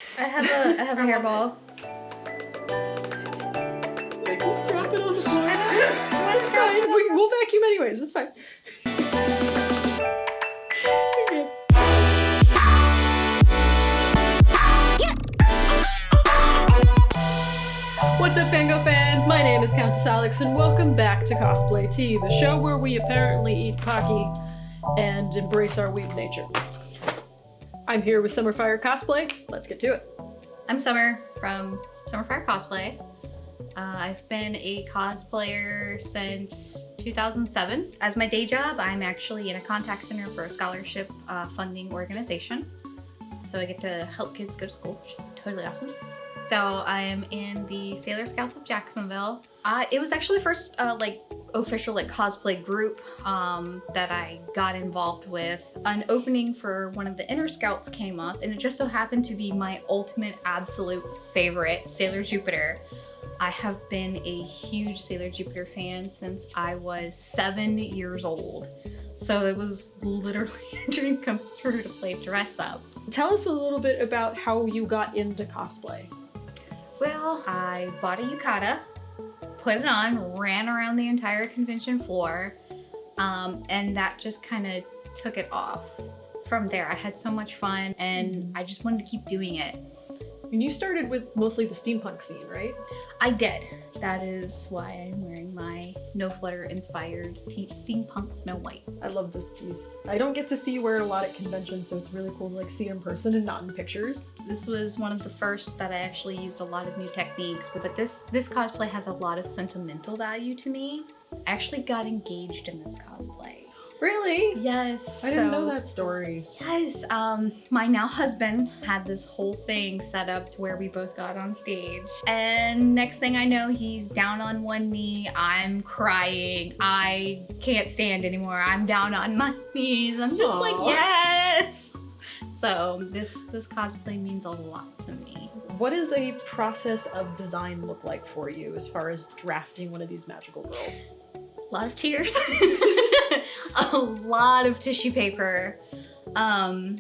I have a hairball. Like, just drop it on the floor. It's fine. We'll vacuum anyways. It's fine. Okay. What's up, Fango fans? My name is Countess Alex, and welcome back to Cosplay Tea, the show where we apparently eat Pocky and embrace our weeb nature. I'm here with Summerfire Cosplay. Let's get to it. I'm Summer from Summerfire Cosplay. I've been a cosplayer since 2007. As my day job, I'm actually in a contact center for a scholarship funding organization. So I get to help kids go to school, which is totally awesome. So I'm in the Sailor Scouts of Jacksonville. It was actually the first official cosplay group that I got involved with. An opening for one of the Inner Scouts came up, and it just so happened to be my ultimate absolute favorite, Sailor Jupiter. I have been a huge Sailor Jupiter fan since I was 7 years old. So it was literally a dream come true to play dress up. Tell us a little bit about how you got into cosplay. Well, I bought a yukata, put it on, ran around the entire convention floor, and that just kind of took it off. From there, I had so much fun, and I just wanted to keep doing it. And you started with mostly the steampunk scene, right? I did. That is why I'm wearing my No Flutter inspired steampunk Snow White. I love this piece. I don't get to see you wear it a lot at conventions, so it's really cool to see it in person and not in pictures. This was one of the first that I actually used a lot of new techniques with, but this cosplay has a lot of sentimental value to me. I actually got engaged in this cosplay. Really? Yes. I didn't know that story. Yes. My now husband had this whole thing set up to where we both got on stage. And next thing I know, he's down on one knee. I'm crying. I can't stand anymore. I'm down on my knees. I'm just like, yes. So this cosplay means a lot to me. What does a process of design look like for you as far as drafting one of these magical girls? A lot of tears, a lot of tissue paper. I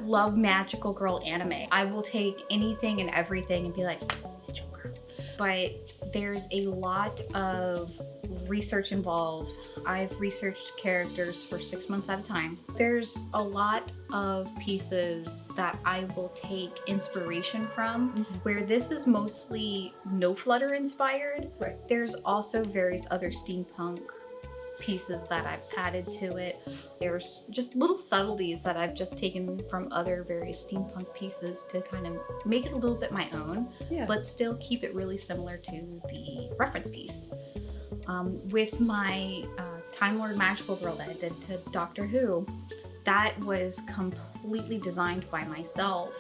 love magical girl anime. I will take anything and everything and be like, magical girl. But there's a lot of research involved. I've researched characters for 6 months at a time. There's a lot of pieces that I will take inspiration from, where this is mostly No Flutter inspired. Right. There's also various other steampunk pieces that I've added to it. There's just little subtleties that I've just taken from other various steampunk pieces to kind of make it a little bit my own, but still keep it really similar to the reference piece. With my Time Lord Magical Girl that I did to Doctor Who, that was completely designed by myself.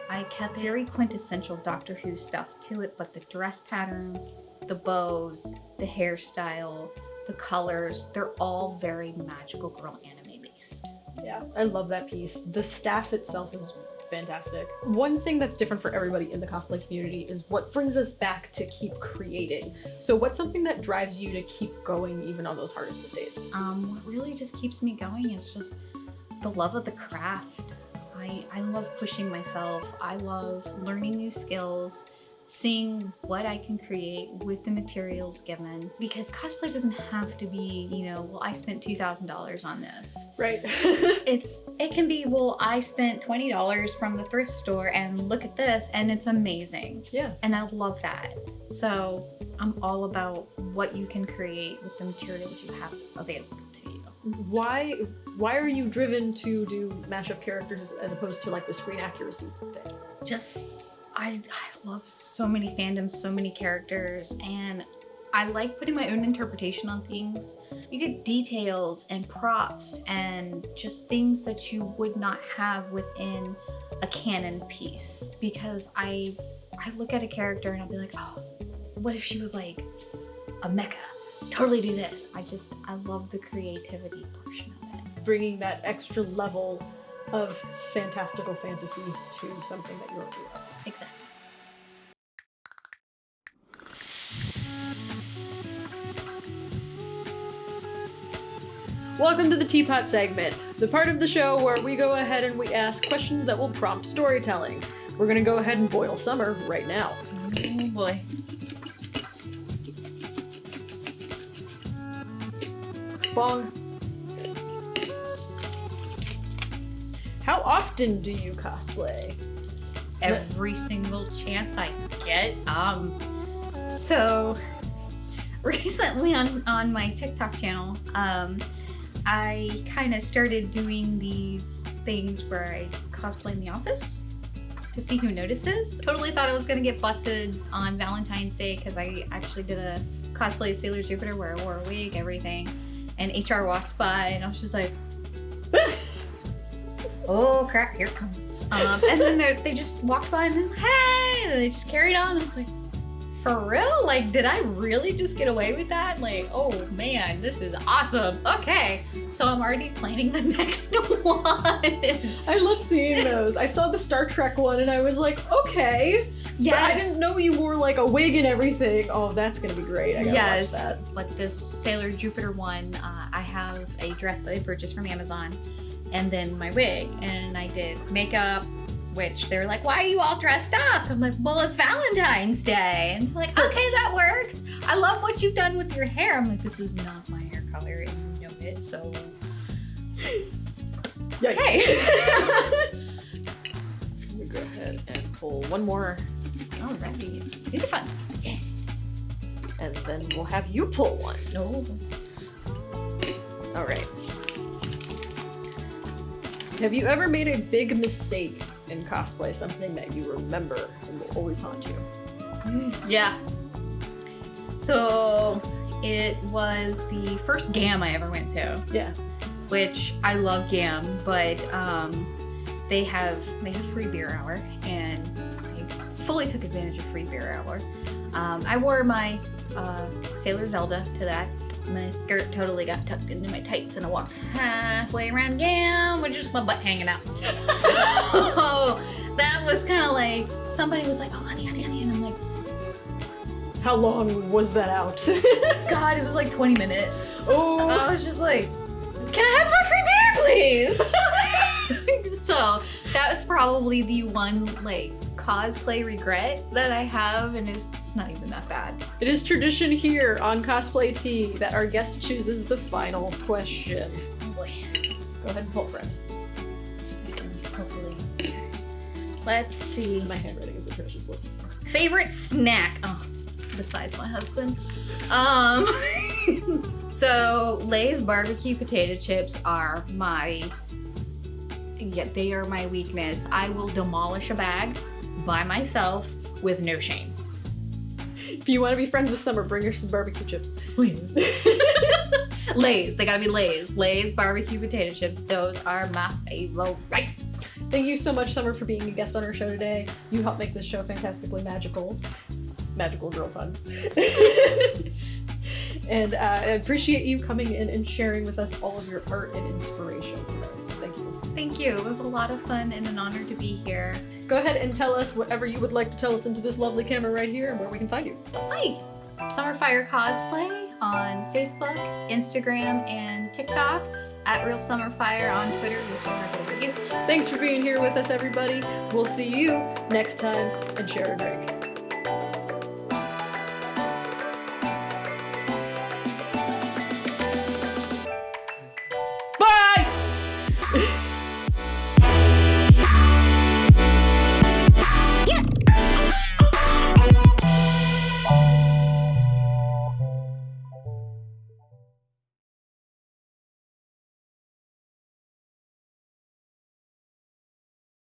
I kept very quintessential Doctor Who stuff to it, but the dress pattern, the bows, the hairstyle, the colors, they're all very magical girl anime based. Yeah, I love that piece. The staff itself is fantastic. One thing that's different for everybody in the cosplay community is what brings us back to keep creating. So what's something that drives you to keep going even on those hardest of days? What really just keeps me going is just the love of the craft. I love pushing myself. I love learning new skills, seeing what I can create with the materials given, because cosplay doesn't have to be, well, I spent $2,000 on this. Right. It can be, well, I spent $20 from the thrift store and look at this and it's amazing. Yeah. And I love that. So I'm all about what you can create with the materials you have available to you. Why are you driven to do mashup characters as opposed to the screen accuracy thing? I love so many fandoms, so many characters, and I like putting my own interpretation on things. You get details and props and just things that you would not have within a canon piece. Because I look at a character and I'll be like, oh, what if she was like a mecha? Totally do this. I love the creativity portion of it. Bringing that extra level of fantastical fantasy to something that you already love. Exactly. Welcome to the Teapot segment, the part of the show where we go ahead and we ask questions that will prompt storytelling. We're gonna go ahead and boil Summer right now. Oh boy. Bong. How often do you cosplay? Every single chance I get. So recently on my TikTok channel, I kind of started doing these things where I cosplay in the office to see who notices. Totally thought I was gonna get busted on Valentine's Day because I actually did a cosplay of Sailor Jupiter where I wore a wig, everything, and HR walked by and I was just like, oh crap, here it comes. And then they just walked by and then, hey, and they just carried on. I was like, for real? Like, did I really just get away with that? Like, oh man, this is awesome. Okay, so I'm already planning the next one. I love seeing those. I saw the Star Trek one and I was like, okay. Yeah, I didn't know you wore like a wig and everything. Oh, that's gonna be great. I gotta watch that. Like this Sailor Jupiter one, I have a dress that I purchased from Amazon, and then my wig, and I did makeup, which they were like, why are you all dressed up? I'm like, well, it's Valentine's Day. And they're like, okay, that works. I love what you've done with your hair. I'm like, this is not my hair color, and you know it, so. Okay. Let me go ahead and pull one more. Alrighty. These are fun. Yeah. And then we'll have you pull one. No. All right. Have you ever made a big mistake in cosplay, something that you remember and will always haunt you? Yeah. So it was the first GAM I ever went to. Yeah. Which I love GAM, but they have free beer hour, and I fully took advantage of free beer hour. I wore my Sailor Zelda to that. My skirt totally got tucked into my tights, and I walked halfway around GAM with just my butt hanging out. So that was kind of like, somebody was like, oh honey, and I'm like, how long was that out? God, it was like 20 minutes. Oh. I was just like, can I have my free beer, please? So that was probably the one like cosplay regret that I have, and it's not even that bad. It is tradition here on Cosplay Tea that our guest chooses the final question. Oh boy. Go ahead and pull, friend. Hopefully. Let's see. My handwriting is atrocious. Favorite snack? Oh, besides my husband. So Lay's barbecue potato chips are they are my weakness. I will demolish a bag by myself with no shame. If you want to be friends with Summer, bring her some barbecue chips. Please. Lay's, they gotta be Lay's. Lay's barbecue potato chips, those are my favorite. Thank you so much, Summer, for being a guest on our show today. You helped make this show fantastically magical. Magical girl fun. And I appreciate you coming in and sharing with us all of your art and inspiration for us. Thank you. Thank you. It was a lot of fun and an honor to be here. Go ahead and tell us whatever you would like to tell us into this lovely camera right here and where we can find you. Hi. Summerfire Cosplay on Facebook, Instagram, and TikTok. At Real Summerfire on Twitter, whichever goes with you. Thanks for being here with us, everybody. We'll see you next time, and share a drink.